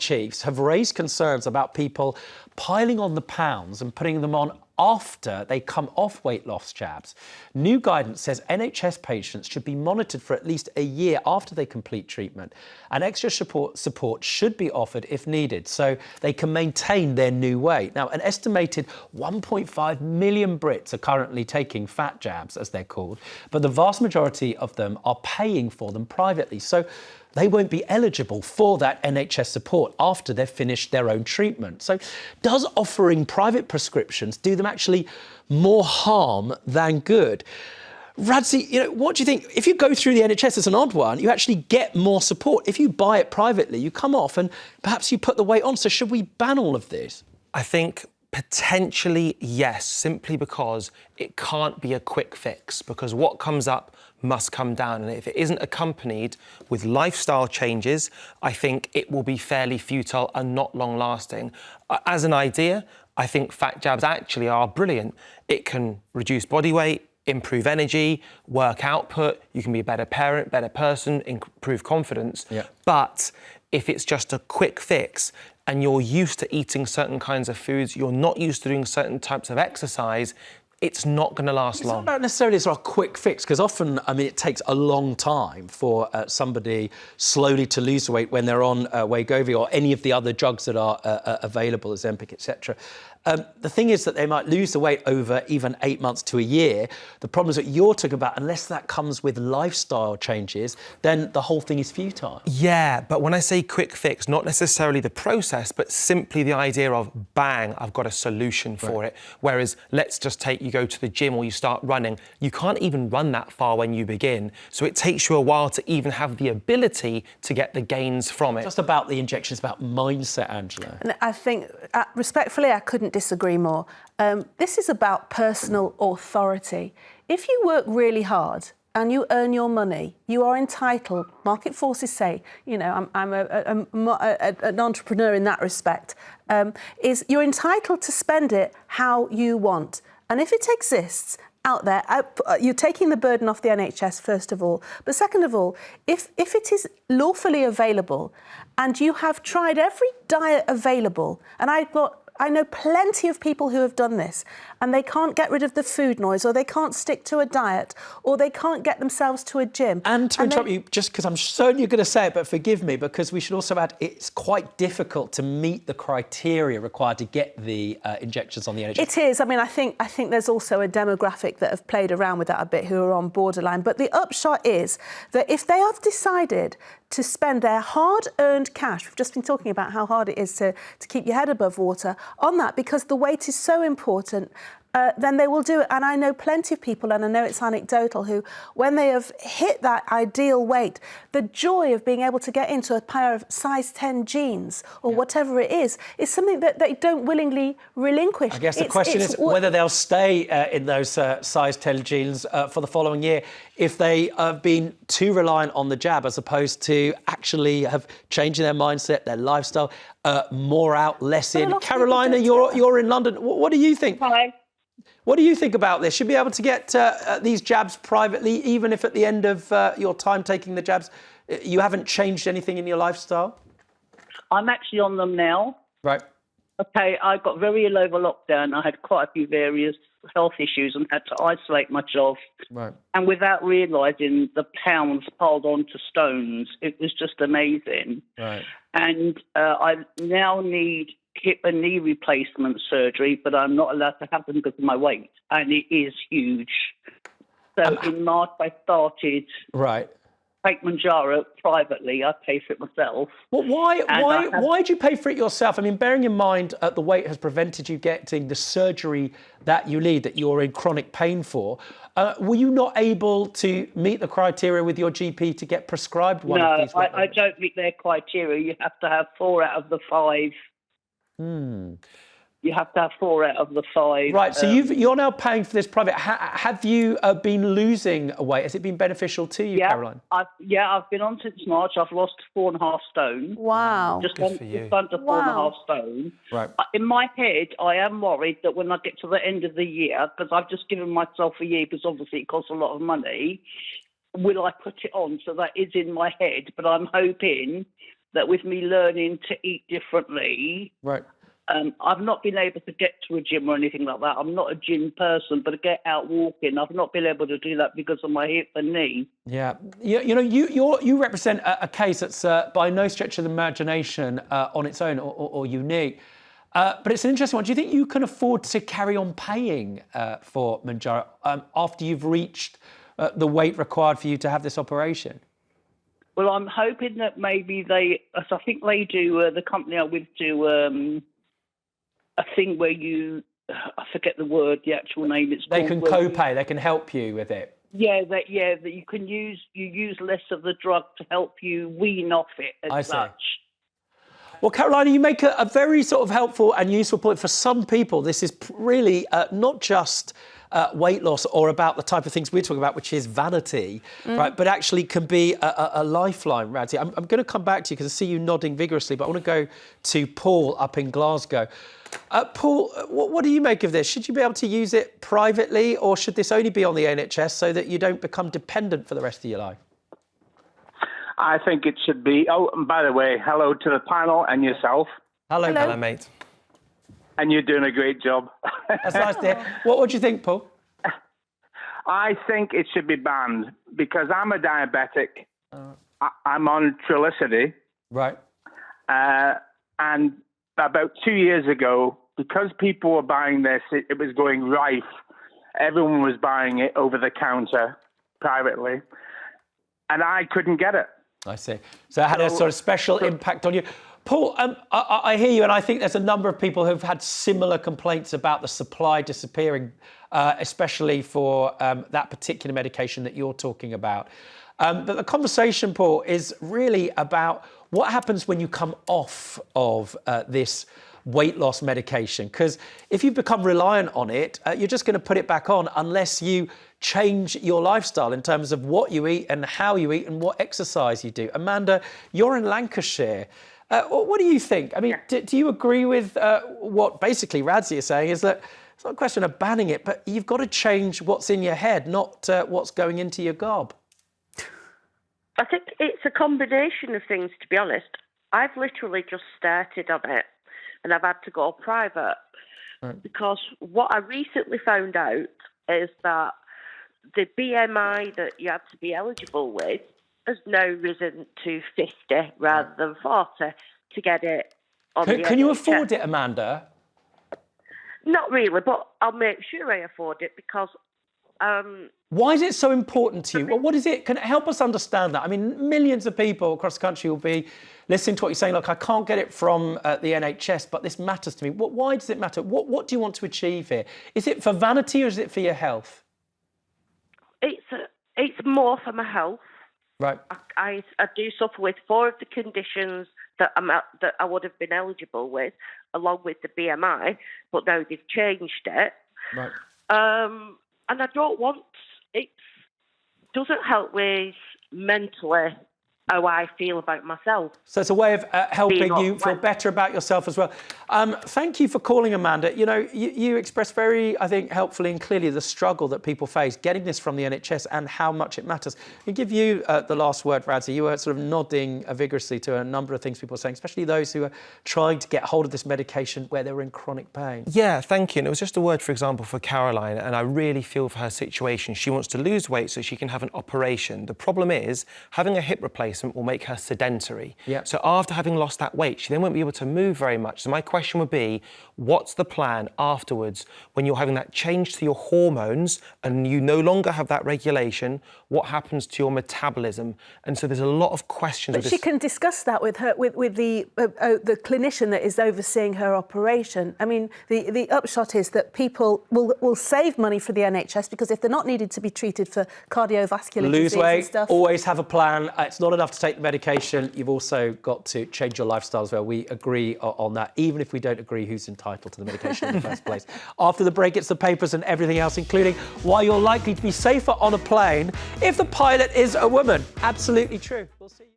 chiefs have raised concerns about people piling on the pounds and putting them on after they come off weight loss jabs. New guidance says NHS patients should be monitored for at least a year after they complete treatment, and extra support should be offered if needed so they can maintain their new weight. Now, an estimated 1.5 million Brits are currently taking fat jabs, as they're called, but the vast majority of them are paying for them privately. So they won't be eligible for that NHS support after they've finished their own treatment. So does offering private prescriptions do them actually more harm than good? Radzi, what do you think? If you go through the NHS as an odd one, you actually get more support. If you buy it privately, you come off and perhaps you put the weight on. So should we ban all of this? I think potentially yes, simply because it can't be a quick fix, because what comes up must come down. And if it isn't accompanied with lifestyle changes, I think it will be fairly futile and not long lasting. As an idea, I think fat jabs actually are brilliant. It can reduce body weight, improve energy, work output, you can be a better parent, better person, improve confidence. Yeah. But if it's just a quick fix and you're used to eating certain kinds of foods, you're not used to doing certain types of exercise, it's not going to last long. It's not necessarily a quick fix, because often, it takes a long time for somebody slowly to lose weight when they're on Wegovy or any of the other drugs that are available, Ozempic, etc. The thing is that they might lose the weight over even 8 months to a year. The problems that you're talking about, unless that comes with lifestyle changes, then the whole thing is futile. Yeah, but when I say quick fix, not necessarily the process, but simply the idea of, bang, I've got a solution for it. Whereas let's just take, you go to the gym or you start running, you can't even run that far when you begin. So it takes you a while to even have the ability to get the gains from it. Just about the injections, about mindset, Angela. And I think, respectfully, I couldn't disagree more. This is about personal authority. If you work really hard and you earn your money, you are entitled, market forces say, I'm an entrepreneur in that respect, is you're entitled to spend it how you want. And if it exists out there, you're taking the burden off the NHS, first of all. But second of all, if it is lawfully available and you have tried every diet available, and I know plenty of people who have done this, and they can't get rid of the food noise, or they can't stick to a diet, or they can't get themselves to a gym. And to interrupt you, just because I'm certain you're going to say it, but forgive me, because we should also add it's quite difficult to meet the criteria required to get the injections on the NHS. It is. I think there's also a demographic that have played around with that a bit who are on borderline. But the upshot is that if they have decided to spend their hard-earned cash, we've just been talking about how hard it is to keep your head above water, on that, because the weight is so important, then they will do it. And I know plenty of people, and I know it's anecdotal, who, when they have hit that ideal weight, the joy of being able to get into a pair of size 10 jeans or whatever it is something that they don't willingly relinquish. I guess the question is whether they'll stay in those size 10 jeans for the following year if they have been too reliant on the jab, as opposed to actually have changed their mindset, their lifestyle, more out, less in. Carolina, you're in London. What do you think? Hi. What do you think about this? Should be able to get these jabs privately, even if at the end of your time taking the jabs, you haven't changed anything in your lifestyle? I'm actually on them now. Right. Okay, I got very ill over lockdown. I had quite a few various health issues and had to isolate myself. Right. And without realising the pounds piled onto stones, it was just amazing. Right. And I now need hip and knee replacement surgery, but I'm not allowed to have them because of my weight, and it is huge. So in March I started take Manjaro privately. I pay for it myself. Well, why do you pay for it yourself? I mean, bearing in mind the weight has prevented you getting the surgery that you need, that you're in chronic pain for. Were you not able to meet the criteria with your GP to get prescribed one of these? No, I don't meet their criteria. You have to have 4 out of the 5. You have to have 4 out of the 5. Right, so you're now paying for this private. Have you been losing weight? Has it been beneficial to you, Caroline? I've been on since March. I've lost 4.5 stone. Wow. Just under 4.5 stone. Right. In my head, I am worried that when I get to the end of the year, because I've just given myself a year, because obviously it costs a lot of money, will I put it on? So that is in my head, but I'm hoping that with me learning to eat differently, Right. I've not been able to get to a gym or anything like that. I'm not a gym person, but to get out walking, I've not been able to do that because of my hip and knee. Yeah, you represent a case that's by no stretch of the imagination on its own or unique, but it's an interesting one. Do you think you can afford to carry on paying for Mounjaro after you've reached the weight required for you to have this operation? Well, I'm hoping that maybe they, I think they do, the company I'm with do a thing where you, I forget the word, the actual name. It's They called, can co-pay. They can help you with it. that you can use less of the drug to help you wean off it as such. Well, Carolina, you make a very sort of helpful and useful point. For some people, this is really not just weight loss or about the type of things we're talking about, which is vanity, right? But actually can be a lifeline, Radzi. I'm going to come back to you because I see you nodding vigorously, but I want to go to Paul up in Glasgow. Paul, what do you make of this? Should you be able to use it privately, or should this only be on the NHS so that you don't become dependent for the rest of your life? I think it should be. Oh, and by the way, hello to the panel and yourself. Hello. Hello, mate. And you're doing a great job. That's nice to hear. What do you think, Paul? I think it should be banned because I'm a diabetic. I'm on Trulicity. Right. And about 2 years ago, because people were buying this, it was going rife. Everyone was buying it over the counter privately. And I couldn't get it. I see. So it had a sort of special impact on you. Paul, I hear you, and I think there's a number of people who've had similar complaints about the supply disappearing, especially for that particular medication that you're talking about. But the conversation, Paul, is really about what happens when you come off of this weight loss medication. Because if you become reliant on it, you're just going to put it back on unless you change your lifestyle in terms of what you eat and how you eat and what exercise you do. Amanda, you're in Lancashire. What do you think? I mean, do you agree with what basically Radzi is saying is that it's not a question of banning it, but you've got to change what's in your head, not what's going into your gob? I think it's a combination of things, to be honest. I've literally just started on it and I've had to go private because what I recently found out is that the BMI that you have to be eligible with has now risen to 50 rather than 40 to get it on the Can you NHS. afford it, Amanda? Not really, but I'll make sure I afford it because... Why is it so important to you? Well, what is it? Can it help us understand that? I mean, millions of people across the country will be listening to what you're saying. Look, I can't get it from the NHS, but this matters to me. Why does it matter? What do you want to achieve here? Is it for vanity or is it for your health? It's more for my health. Right. I do suffer with 4 of the conditions that I would have been eligible with, along with the BMI, but now they've changed it. Right. And I don't want it. Doesn't help with mentally how I feel about myself. So it's a way of helping you feel better about yourself as well. Thank you for calling, Amanda. You know, you expressed very, I think, helpfully and clearly the struggle that people face getting this from the NHS and how much it matters. I'll give you the last word, Radzi. You were sort of nodding vigorously to a number of things people are saying, especially those who are trying to get hold of this medication where they're in chronic pain. Yeah, thank you. And it was just a word, for example, for Caroline, and I really feel for her situation. She wants to lose weight so she can have an operation. The problem is having a hip replacement will make her sedentary. Yep. So after having lost that weight, she then won't be able to move very much. So my question would be, what's the plan afterwards when you're having that change to your hormones and you no longer have that regulation? What happens to your metabolism? And so there's a lot of questions. But she can discuss that with her, with the clinician that is overseeing her operation. I mean, the upshot is that people will save money for the NHS because if they're not needed to be treated for cardiovascular disease Lose weight, and stuff, always have a plan. It's not enough to take the medication. You've also got to change your lifestyle as well. We agree on that, even if we don't agree who's entitled to the medication in the first place. After the break, it's the papers and everything else, including why you're likely to be safer on a plane if the pilot is a woman. Absolutely true. We'll see you.